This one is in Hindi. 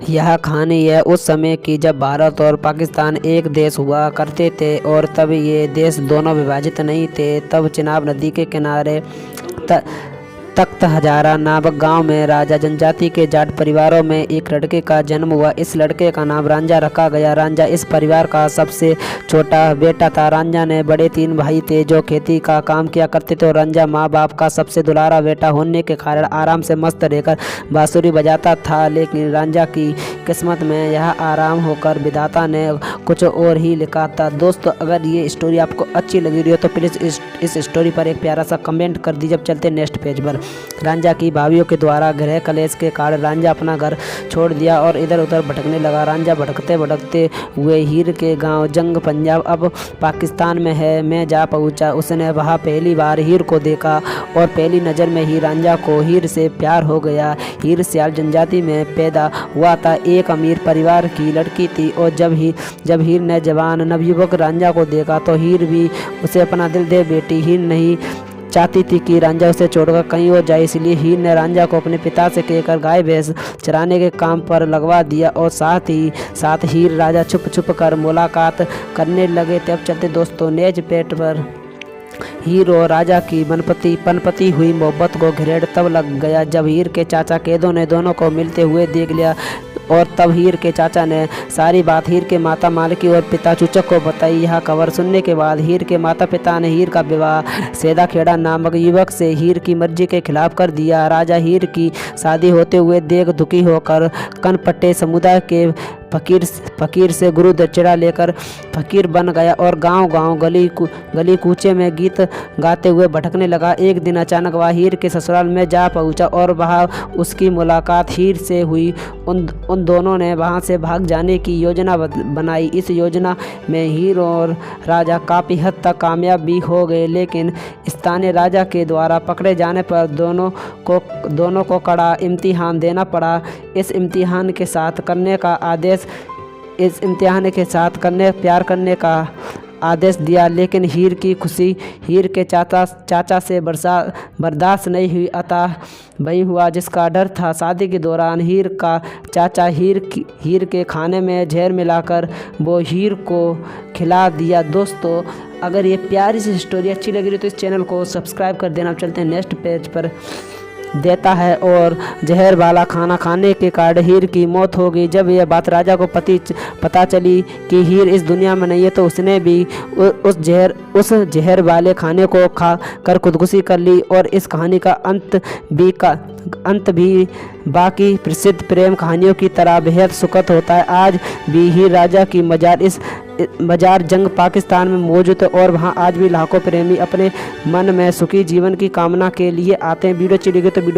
यह कहानी है उस समय की जब भारत और पाकिस्तान एक देश हुआ करते थे और तब ये देश दोनों विभाजित नहीं थे। तब चिनाब नदी के किनारे तख्त हजारा नामक गांव में राजा जनजाति के जाट परिवारों में एक लड़के का जन्म हुआ। इस लड़के का नाम रांझा रखा गया। रांझा इस परिवार का सबसे छोटा बेटा था। रांझा ने बड़े 3 भाई थे जो खेती का काम किया करते थे और रांझा माँ बाप का सबसे दुलारा बेटा होने के कारण आराम से मस्त रहकर बांसुरी बजाता था। लेकिन रांझा की किस्मत में यह आराम होकर विधाता ने कुछ और ही लिखा था। दोस्तों, अगर ये स्टोरी आपको अच्छी लगी रही हो तो प्लीज़ इस स्टोरी पर एक प्यारा सा कमेंट कर दीजिए। अब चलते नेक्स्ट पेज पर। रांझा की भाभीियों के द्वारा गृह कलेश के कारण रांझा अपना घर छोड़ दिया और इधर उधर भटकने लगा। रांझा भटकते भटकते हुए हीर के गांव जंग पंजाब अब पाकिस्तान में जा पहुंचा। उसने वहां पहली बार हीर को देखा और पहली नज़र में ही रांझा को हीर से प्यार हो गया। हीर सियाल जनजाति में पैदा हुआ था। एक अमीर परिवार की लड़की थी और जब हीर ने जवान नवयुवक रांझा को देखा तो हीर भी उसे अपना दिल दे बैठी। हीर नहीं चाहती थी कि रांझा उसे छोड़कर कहीं और जाए, इसलिए हीर ने रांझा को अपने पिता से कहकर गाय भैंस चराने के काम पर लगवा दिया और साथ ही साथ हीर राजा छुप छुप कर मुलाकात करने लगे थे। अब चलते दोस्तों नेक्स्ट पेज पर। हीर और राजा की पनपती हुई मोहब्बत को ग्रेड तब लग गया जब हीर के चाचा कैदों ने दोनों को मिलते हुए देख लिया और तब हीर के चाचा ने सारी बात हीर के माता मालकी और पिता चूचक को बताई। यह खबर सुनने के बाद हीर के माता पिता ने हीर का विवाह सैदा खेड़ा नामक युवक से हीर की मर्जी के खिलाफ कर दिया। राजा हीर की शादी होते हुए देख दुखी होकर कनपट्टे समुदाय के फकीर से गुरु दक्षिणा लेकर फकीर बन गया और गांव-गांव गली कूचे में गीत गाते हुए भटकने लगा। एक दिन अचानक वह हीर के ससुराल में जा पहुंचा और वहां उसकी मुलाकात हीर से हुई। उन दोनों ने वहां से भाग जाने की योजना बनाई। इस योजना में हीर और राजा काफ़ी हद तक कामयाब भी हो गए, लेकिन स्थानीय राजा के द्वारा पकड़े जाने पर दोनों को कड़ा इम्तिहान देना पड़ा। इस इम्तिहान के साथ प्यार करने का आदेश दिया, लेकिन हीर की खुशी हीर के चाचा से बर्दाश्त नहीं हुई। अतः वही हुआ जिसका डर था। शादी के दौरान हीर का चाचा हीर के खाने में जहर मिलाकर वो हीर को खिला दिया। दोस्तों, अगर ये प्यारी सी स्टोरी अच्छी लगी रही तो इस चैनल को सब्सक्राइब कर देना। अब चलते हैं नेक्स्ट पेज पर। देता है और जहर वाला खाना खाने के कारण हीर की मौत हो गई। जब यह बात राजा को पता चली कि हीर इस दुनिया में नहीं है तो उसने भी उस जहर वाले खाने को खा कर खुदकुशी कर ली। और इस कहानी का अंत भी बाकी प्रसिद्ध प्रेम कहानियों की तरह बेहद सुखद होता है। आज भी हीर राजा की मजार जंग पाकिस्तान में मौजूद है और वहां आज भी लाखों प्रेमी अपने मन में सुखी जीवन की कामना के लिए आते हैं। वीडियो अच्छी लगी तो वीडियो